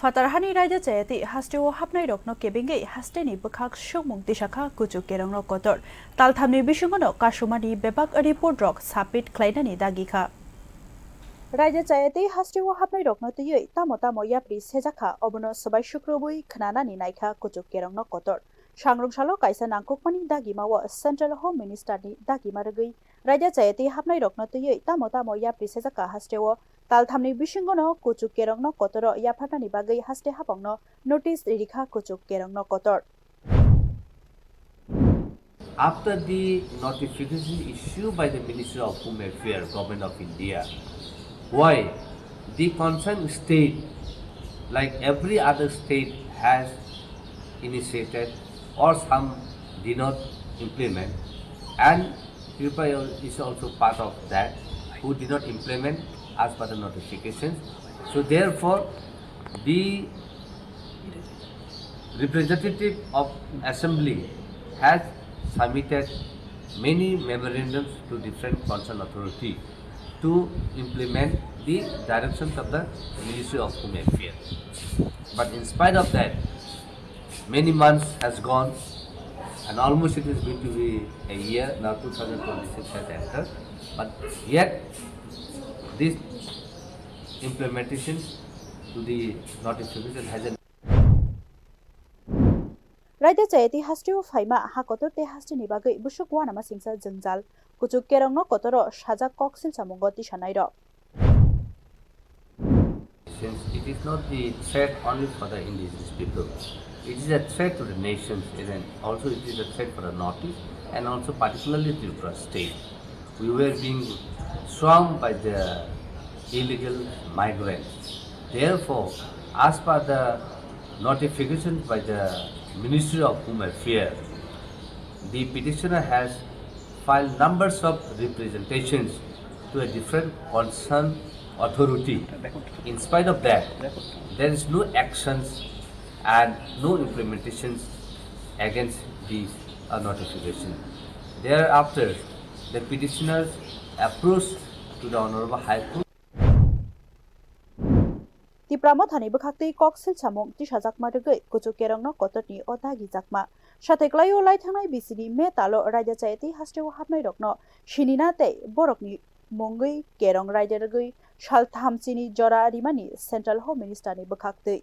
Fatarhani Raida chayatwi Hasteno phainairokno kebingei Hasteni bukhak shungmung tisakha kuchuk kerongnok Kotor thamni bisingono kasumani bebak report rok sapit khlainani dagikha Raida chayatwi Hasteno phainairokno tiyui tamo yapri sejakha obono sabai shukrobui khnanani naikha kuchuk kerongnok Kotor sangrungsalo kaisa nangkukmani dagimawo Central Home Minister ni dagimaragui Raida chayatwi phainairokno tiyui tamo yapri sejakha Hasteno thamni bisingono kuchuk kerongnok Kotor yaphatani bagai haste hapongno notice dagikha kuchuk kerongnok Kotor. After the notification issued by the Ministry of Home Affairs, Government of India, why the concerned state, like every other state, has initiated or some did not implement, and Tripura is also part of that, who did not implement as per the notifications. So therefore, the representative of assembly has submitted many memorandums to different concerned authorities to implement the directions of the Ministry of Home Affairs. But in spite of that, many months has gone and almost it is going to be a year, now 2026 has entered, but yet this implementation to the notification hasn't. Raida chayatwi Hasteno phaima ha Kotor te Hasteni bagai busuk wana masingsa jengjal kuchuk kerongnok Kotor sajak koksil samungo tisanairo. Since it is not the threat only for the indigenous people, it is a threat to the nations, and also it is a threat for the Northeast and also particularly Tripura state. We were being swarmed by the illegal migrants. Therefore, as per the notification by the Ministry of Home Affairs, the petitioner has filed numbers of representations to a different concerned authority. In spite of that, there is no actions and no implementations against these notification. Thereafter, the petitioners approached to the Honorable High Court. Tripura thani bukhakti koksil samung tisajak madagai kuchuk kerongnok Kotor ni odagi jakma satheklayo laithangnai bisini me talo Raida chayatwi Hasteno phainairokno sinina tei borokni mongui kerong Raida ragui sal thamchini jora rimani Central Home Minister ni bukhakti